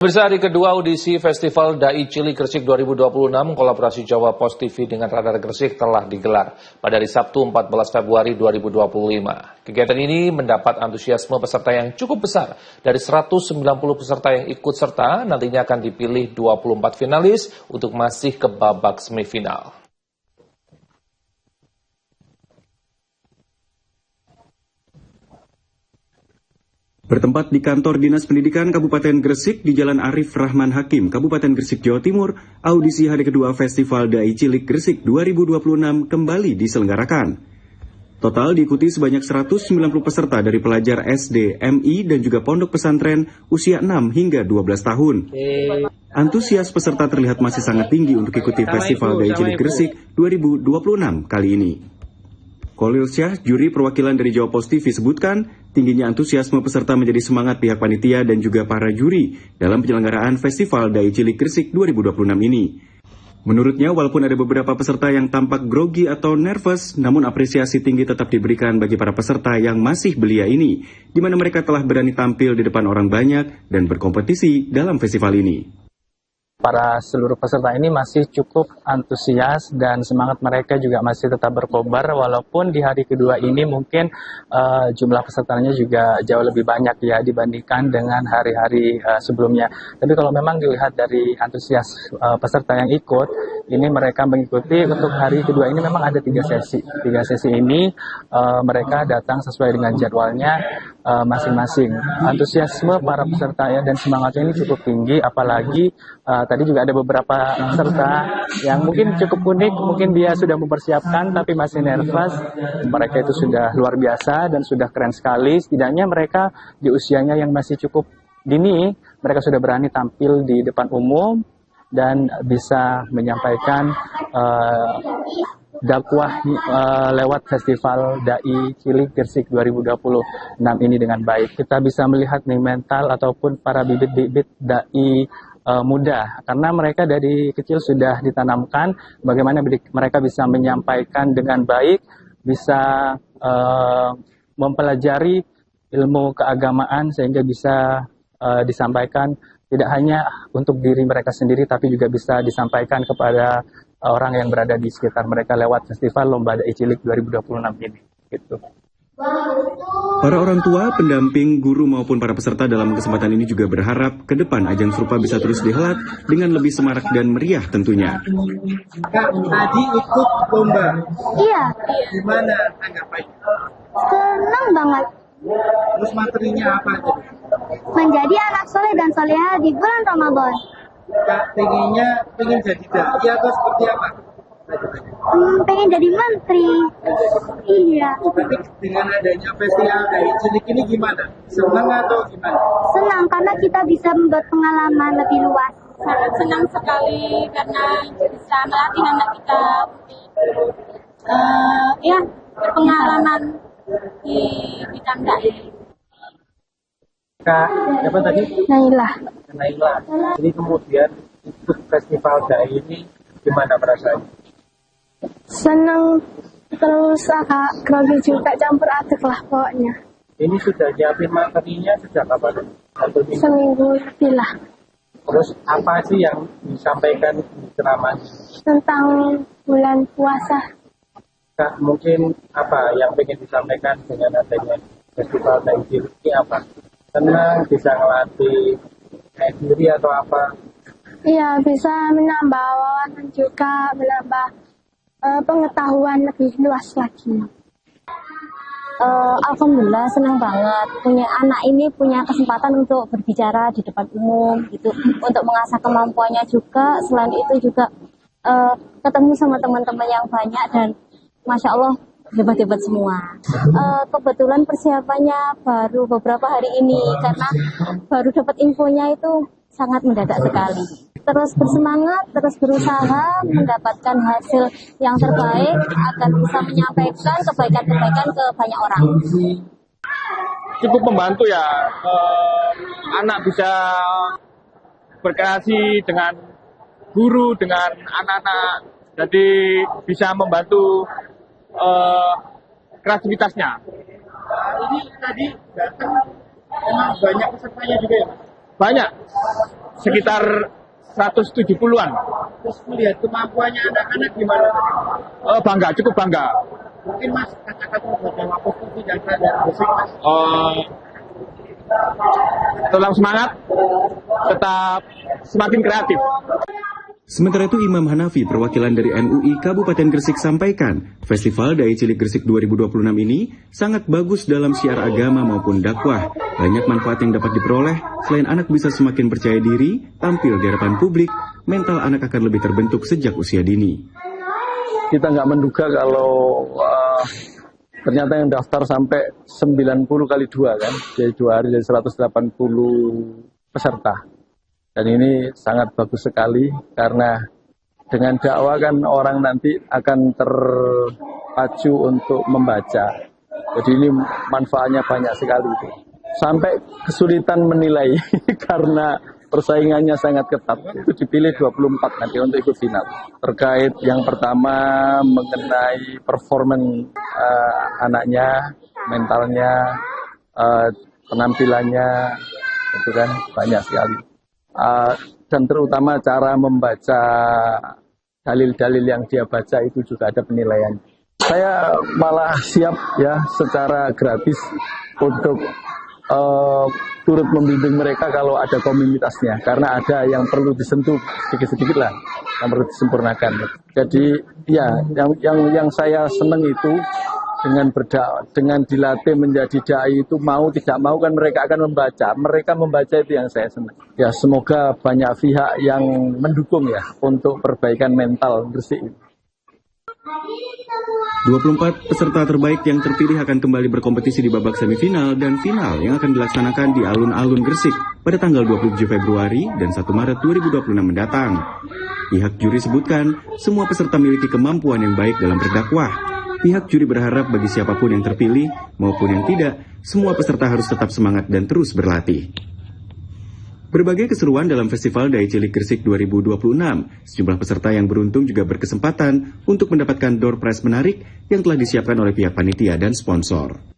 Pemirsa, hari kedua audisi Festival Dai Cilik Gresik 2026 kolaborasi Jawa Pos TV dengan Radar Gresik telah digelar pada hari Sabtu 14 Februari 2025. Kegiatan ini mendapat antusiasme peserta yang cukup besar. Dari 190 peserta yang ikut serta, nantinya akan dipilih 24 finalis untuk masih ke babak semifinal. Bertempat di kantor Dinas Pendidikan Kabupaten Gresik di Jalan Arif Rahman Hakim, Kabupaten Gresik, Jawa Timur, audisi hari kedua Festival Dai Cilik Gresik 2026 kembali diselenggarakan. Total diikuti sebanyak 190 peserta dari pelajar SD, MI, dan juga pondok pesantren usia 6 hingga 12 tahun. Antusias peserta terlihat masih sangat tinggi untuk ikuti Festival Dai Cilik Gresik 2026 kali ini. Khalil Syah, juri perwakilan dari Jawa Pos TV sebutkan, tingginya antusiasme peserta menjadi semangat pihak panitia dan juga para juri dalam penyelenggaraan Festival Dai Cilik Gresik 2026 ini. Menurutnya, walaupun ada beberapa peserta yang tampak grogi atau nervous, namun apresiasi tinggi tetap diberikan bagi para peserta yang masih belia ini, di mana mereka telah berani tampil di depan orang banyak dan berkompetisi dalam festival ini. Para seluruh peserta ini masih cukup antusias dan semangat mereka juga masih tetap berkobar, walaupun di hari kedua ini mungkin jumlah pesertanya juga jauh lebih banyak ya dibandingkan dengan hari-hari sebelumnya. Tapi kalau memang dilihat dari antusias peserta yang ikut, ini mereka mengikuti untuk hari kedua ini memang ada 3 sesi. 3 sesi ini mereka datang sesuai dengan jadwalnya masing-masing. Antusiasme para peserta ya dan semangatnya ini cukup tinggi, apalagi tadi juga ada beberapa peserta yang mungkin cukup unik, mungkin dia sudah mempersiapkan tapi masih nervous. Mereka itu sudah luar biasa dan sudah keren sekali. Setidaknya mereka di usianya yang masih cukup dini, mereka sudah berani tampil di depan umum dan bisa menyampaikan dakwah lewat Festival Dai Cilik Gresik 2026 ini dengan baik. Kita bisa melihat nih mental ataupun para bibit-bibit dai muda, karena mereka dari kecil sudah ditanamkan bagaimana mereka bisa menyampaikan dengan baik, bisa mempelajari ilmu keagamaan sehingga bisa disampaikan tidak hanya untuk diri mereka sendiri tapi juga bisa disampaikan kepada orang yang berada di sekitar mereka lewat Festival Lomba Dai Cilik 2026 ini gitu. Para orang tua, pendamping, guru maupun para peserta dalam kesempatan ini juga berharap ke depan ajang serupa bisa terus dihelat dengan lebih semarak dan meriah tentunya. Kak, tadi ikut lomba. Iya. Gimana tanggapannya? Senang banget. Terus materinya apa aja? Menjadi anak soleh dan soleha di bulan Ramadan. Kak, pengen jadi dai atau seperti apa? Pengen jadi menteri. Iya. Tapi dengan adanya festival Dai Cilik ini gimana? Senang atau gimana? Senang karena kita bisa membuat pengalaman lebih luas. Sangat senang sekali karena bisa melatih anak kita berpengalaman di bidang dai. Kak, siapa tadi? Nailah. Naila. Jadi kemudian ikut festival Dai ini gimana perasaannya? Senang, terus agak grogi juga, campur aduk lah pokoknya. Ini sudah nyiapin materinya sejak kapan? 1 minggu. Seminggu lebih lah. Terus apa sih yang disampaikan di ceramah? Tentang bulan puasa. Kak, mungkin apa yang ingin disampaikan dengan adanya festival Dai Cilik ini apa? Senang, bisa ngelatih kayak diri atau apa? Iya, bisa menambah wawasan juga, menambah pengetahuan lebih luas lagi. Alhamdulillah senang banget punya anak ini punya kesempatan untuk berbicara di depan umum gitu, untuk mengasah kemampuannya juga. Selain itu juga ketemu sama teman-teman yang banyak dan Masya Allah hebat-hebat semua. Kebetulan persiapannya baru beberapa hari ini karena baru dapat infonya itu sangat mendadak sekali. Terus bersemangat, terus berusaha mendapatkan hasil yang terbaik agar bisa menyampaikan kebaikan-kebaikan ke banyak orang. Cukup membantu ya, anak bisa berkreasi dengan guru, dengan anak-anak, jadi bisa membantu kreativitasnya. Ini tadi datang memang banyak pesertanya juga ya? Banyak, sekitar 170-an. Terus melihat kemampuannya anak-anak gimana? Bangga, cukup bangga. Mungkin Mas kata-kata Jawa Positivi dan Radar Gresik, Mas. Tetap semangat, tetap semakin kreatif. Sementara itu Imam Hanafi, perwakilan dari MUI Kabupaten Gresik sampaikan, Festival Dai Cilik Gresik 2026 ini sangat bagus dalam syiar agama maupun dakwah. Banyak manfaat yang dapat diperoleh, selain anak bisa semakin percaya diri, tampil di hadapan publik, mental anak akan lebih terbentuk sejak usia dini. Kita nggak menduga kalau ternyata yang daftar sampai 90 kali 2 kan, jadi 2 hari dari 180 peserta. Dan ini sangat bagus sekali karena dengan dakwah kan orang nanti akan terpacu untuk membaca. Jadi ini manfaatnya banyak sekali. Sampai kesulitan menilai karena persaingannya sangat ketat. Itu dipilih 24 nanti untuk ikut final. Terkait yang pertama mengenai performan anaknya, mentalnya, penampilannya, itu kan banyak sekali. Dan terutama cara membaca dalil-dalil yang dia baca itu juga ada penilaian. Saya malah siap ya secara gratis untuk turut membimbing mereka kalau ada komunitasnya, karena ada yang perlu disentuh sedikit-sedikit lah, yang perlu disempurnakan. Jadi ya yang saya senang itu dengan dilatih menjadi dai itu mau tidak mau kan mereka akan membaca. Mereka membaca itu yang saya senang. Ya semoga banyak pihak yang mendukung ya untuk perbaikan mental Gresik. 24 peserta terbaik yang terpilih akan kembali berkompetisi di babak semifinal dan final yang akan dilaksanakan di alun-alun Gresik pada tanggal 27 Februari dan 1 Maret 2026 mendatang. Pihak juri sebutkan semua peserta memiliki kemampuan yang baik dalam berdakwah. Pihak juri berharap bagi siapapun yang terpilih maupun yang tidak, semua peserta harus tetap semangat dan terus berlatih. Berbagai keseruan dalam Festival Dai Cilik Gresik 2026, sejumlah peserta yang beruntung juga berkesempatan untuk mendapatkan door prize menarik yang telah disiapkan oleh pihak panitia dan sponsor.